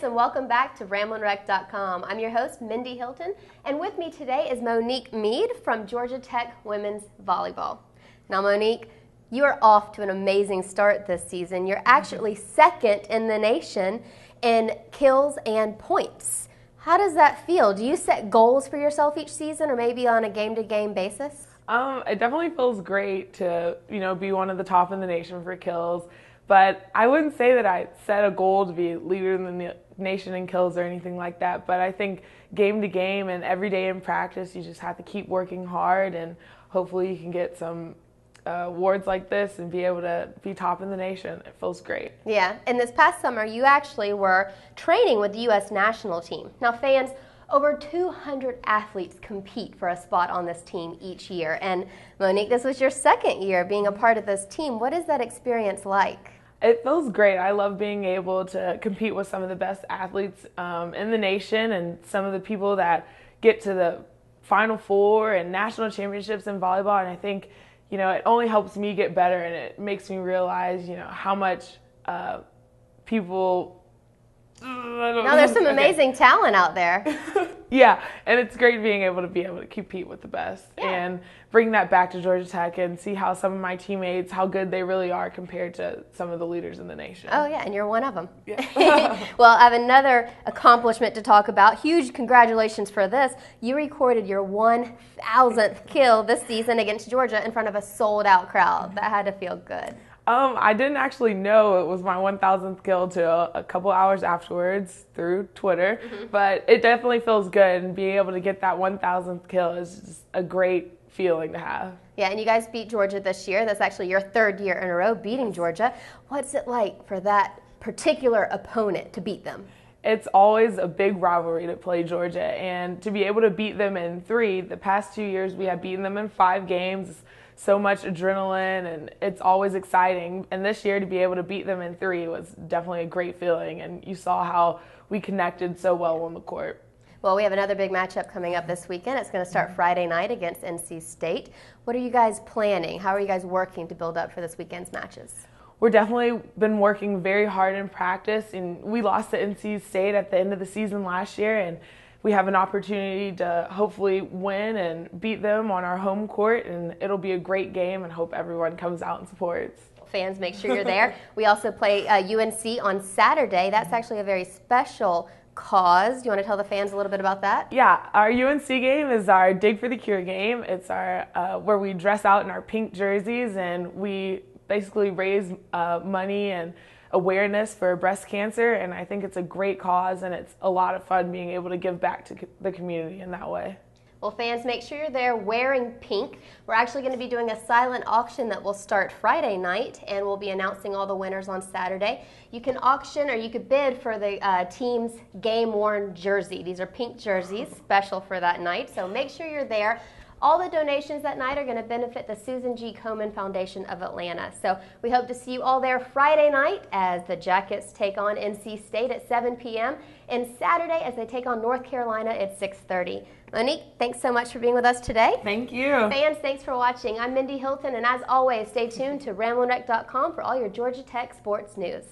and welcome back to RamblinRec.com. I'm your host, Mindy Hylton, and with me today is Monique Mead from Georgia Tech Women's Volleyball. Now, Monique, you are off to an amazing start this season. You're actually second in the nation in kills and points. How does that feel? Do you set goals for yourself each season or maybe on a game-to-game basis? It definitely feels great to, be one of the top in the nation for kills. But I wouldn't say that I set a goal to be leader in the nation in kills or anything like that. But I think game to game and every day in practice, you just have to keep working hard, and hopefully you can get some awards like this and be able to be top in the nation. It feels great. Yeah, and this past summer, you actually were training with the U.S. national team. Now, fans, over 200 athletes compete for a spot on this team each year. And Monique, this was your second year being a part of this team. What is that experience like? It feels great. I love being able to compete with some of the best athletes in the nation and some of the people that get to the Final Four and national championships in volleyball. And I think, it only helps me get better, and it makes me realize, how much people... Now there's some amazing talent out there. Yeah, and it's great being able to compete with the best and bring that back to Georgia Tech and see how some of my teammates, how good they really are compared to some of the leaders in the nation. Oh yeah, and you're one of them. Yeah. Well, I have another accomplishment to talk about. Huge congratulations for this. You recorded your 1,000th kill this season against Georgia in front of a sold-out crowd. That had to feel good. I didn't actually know it was my 1,000th kill till a couple hours afterwards through Twitter, but it definitely feels good, and being able to get that 1,000th kill is just a great feeling to have. Yeah, and you guys beat Georgia this year. That's actually your third year in a row beating Georgia. What's it like for that particular opponent to beat them? It's always a big rivalry to play Georgia, and to be able to beat them in 3, the past 2 years we have beaten them in 5 games. So much adrenaline, and it's always exciting. And this year to be able to beat them in 3 was definitely a great feeling, and you saw how we connected so well on the court. Well, we have another big matchup coming up this weekend. It's going to start Friday night against NC State. What are you guys planning? How are you guys working to build up for this weekend's matches? We're definitely been working very hard in practice, and we lost to NC State at the end of the season last year, and we have an opportunity to hopefully win and beat them on our home court, and it'll be a great game, and hope everyone comes out and supports. Fans, make sure you're there. We also play UNC on Saturday. That's actually a very special cause. Do you want to tell the fans a little bit about that? Yeah, our UNC game is our Dig for the Cure game. It's our where we dress out in our pink jerseys, and we basically raise money and awareness for breast cancer, and I think it's a great cause, and it's a lot of fun being able to give back to the community in that way. Well, fans, make sure you're there wearing pink. We're actually going to be doing a silent auction that will start Friday night, and we'll be announcing all the winners on Saturday. You can auction or you could bid for the team's game-worn jersey. These are pink jerseys, special for that night, so make sure you're there. All the donations that night are going to benefit the Susan G. Komen Foundation of Atlanta. So we hope to see you all there Friday night as the Jackets take on NC State at 7 p.m. and Saturday as they take on North Carolina at 6:30. Monique, thanks so much for being with us today. Thank you. Fans, thanks for watching. I'm Mindy Hylton, and as always, stay tuned to RamblinRec.com for all your Georgia Tech sports news.